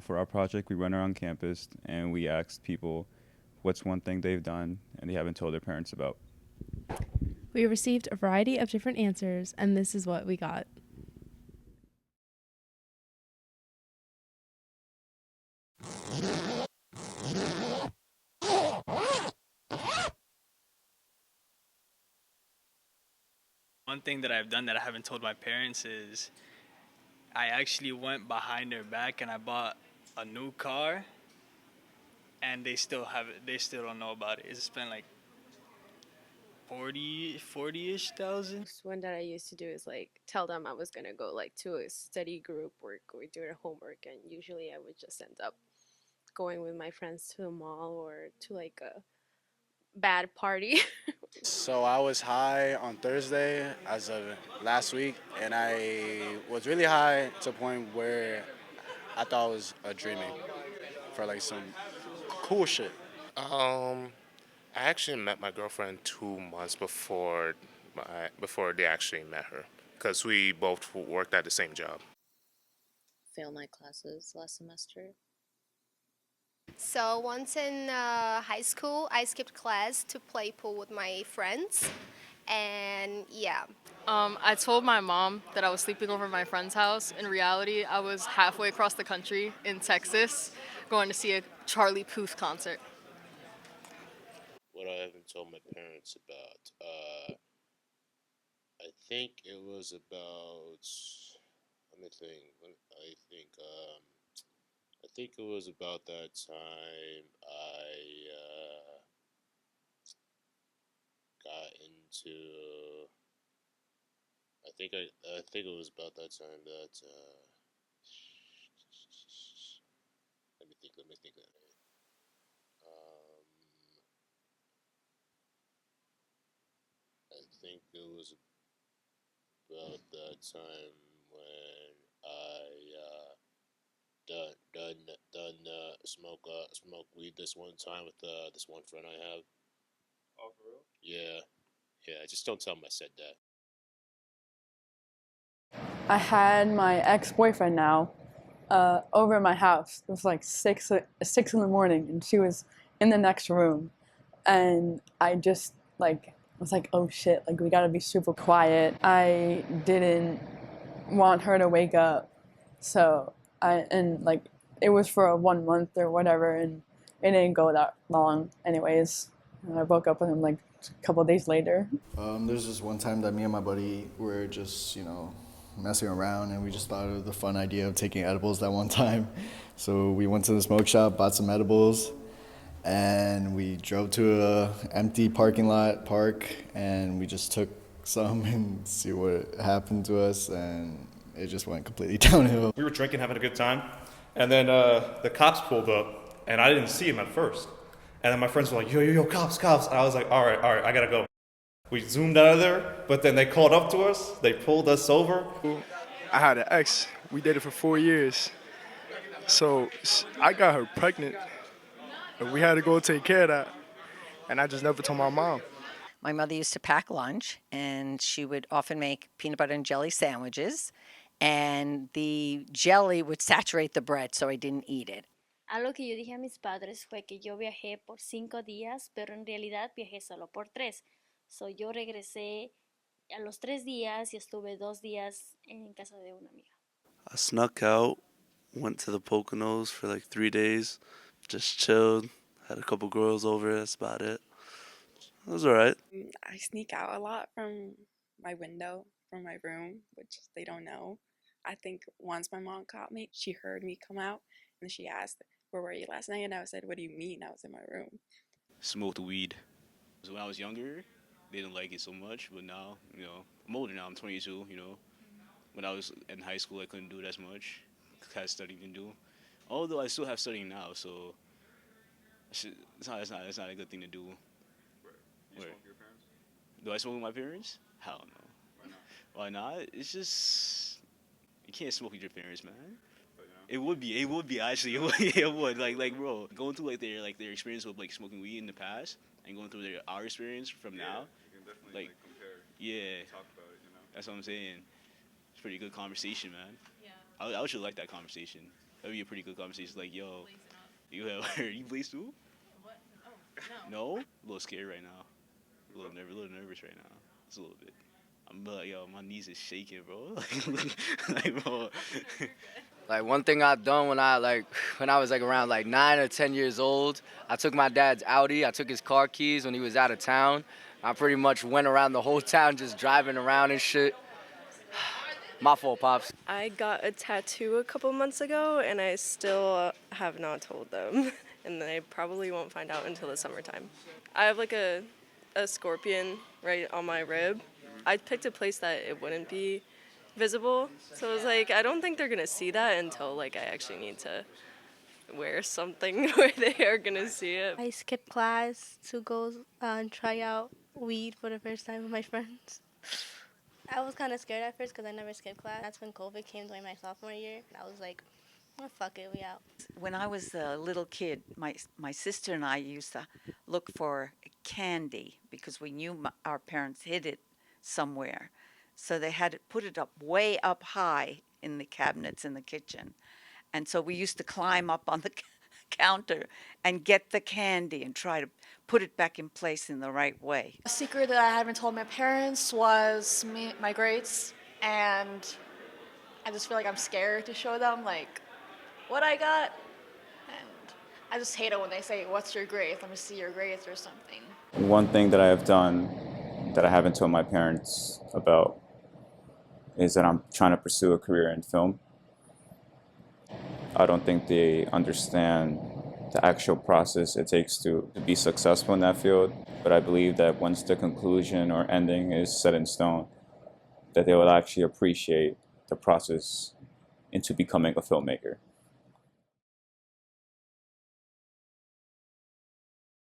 For our project, we went around campus and we asked people what's one thing they've done and they haven't told their parents about. We received a variety of different answers, and this is what we got. One thing that I've done that I haven't told my parents is I actually went behind their back and I bought a new car, and they still have it. They still don't know about it. It's spent like 40-ish thousand. One that I used to do is like tell them I was gonna go like to a study group or go do their homework, and usually I would just end up going with my friends to the mall or to like a bad party. So I was high on Thursday as of last week, and I was really high to the point where I thought I was dreaming for like some cool shit. Um, I actually met my girlfriend 2 months before they actually met her, because we both worked at the same job. Failed my classes last semester. So once in high school, I skipped class to play pool with my friends, and yeah. I told my mom that I was sleeping over at my friend's house. In reality, I was halfway across the country in Texas going to see a Charlie Puth concert. What I haven't told my parents about. I think it was about. Let me think. I think it was about that time got into. I think it was about that time that. Let me think. Let me think. Um, I think it was about that time when I done smoke weed this one time with this one friend I have. Oh, for real? Yeah, yeah. Just don't tell him I said that. I had my ex-boyfriend now over at my house. It was like six in the morning, and she was in the next room, and I just like was like, oh shit, like we gotta be super quiet. I didn't want her to wake up, so like it was for a 1 month or whatever, and it didn't go that long, anyways. And I woke up with him like a couple of days later. There's just one time that me and my buddy were just, messing around, and we just thought of the fun idea of taking edibles that one time. So we went to the smoke shop, bought some edibles, and we drove to a empty park, and we just took some and see what happened to us, and it just went completely downhill. We were drinking, having a good time, and then the cops pulled up, and I didn't see him at first. And then my friends were like, yo, cops. And I was like, all right, I gotta go. We zoomed out of there, but then they called up to us. They pulled us over. I had an ex. We dated for 4 years. So I got her pregnant. And we had to go take care of that. And I just never told my mom. My mother used to pack lunch, and she would often make peanut butter and jelly sandwiches. And the jelly would saturate the bread, so I didn't eat it. Algo que yo dije a mis padres fue que yo viajé por 5 días, pero en realidad viajé solo por 3. So yo regresé a los 3 días y estuve 2 días en casa de una amiga. I snuck out, went to the Poconos for like 3 days, just chilled, had a couple girls over, that's about it. It was alright. I sneak out a lot from my window, from my room, which they don't know. I think once my mom caught me, she heard me come out, and she asked, where were you last night? And I said, what do you mean? I was in my room. Smoked weed. So when I was younger, they didn't like it so much, but now, I'm older now, I'm 22, When I was in high school, I couldn't do it as much. I had studying to do. Although I still have studying now, so it's not a good thing to do. You smoke with your parents? Do I smoke with my parents? Hell no. Why not? It's just, you can't smoke with your parents, man. It would be actually. It would. Like, bro, going through their experience with like smoking weed in the past and going through our experience from now. You can definitely compare. Yeah. Talk about it, That's what I'm saying. It's a pretty good conversation, man. Yeah. I would like that conversation. That'd be a pretty good conversation. Like, yo, you have you blaze too? No. A little scared right now. A little nervous right now. Just a little bit. I'm like, yo, my knees is shaking, bro. like bro. Like one thing I've done when I was like around like 9 or 10 years old, I took my dad's Audi. I took his car keys when he was out of town. I pretty much went around the whole town just driving around and shit. My fault, Pops. I got a tattoo a couple months ago, and I still have not told them, and I probably won't find out until the summertime. I have like a scorpion right on my rib. I picked a place that it wouldn't be visible, so I was like, I don't think they're gonna see that until like I actually need to wear something where they are gonna see it. I skipped class to go and try out weed for the first time with my friends. I was kind of scared at first because I never skipped class. That's when COVID came during my sophomore year. I was like, oh, fuck it, we out. When I was a little kid, my sister and I used to look for candy because we knew our parents hid it somewhere. So they had to put it up way up high in the cabinets in the kitchen. And so we used to climb up on the counter and get the candy and try to put it back in place in the right way. A secret that I haven't told my parents was my grades, and I just feel like I'm scared to show them like what I got, and I just hate it when they say, "What's your grade? Let me see your grades" or something. One thing that I have done that I haven't told my parents about is that I'm trying to pursue a career in film. I don't think they understand the actual process it takes to be successful in that field. But I believe that once the conclusion or ending is set in stone, that they will actually appreciate the process into becoming a filmmaker.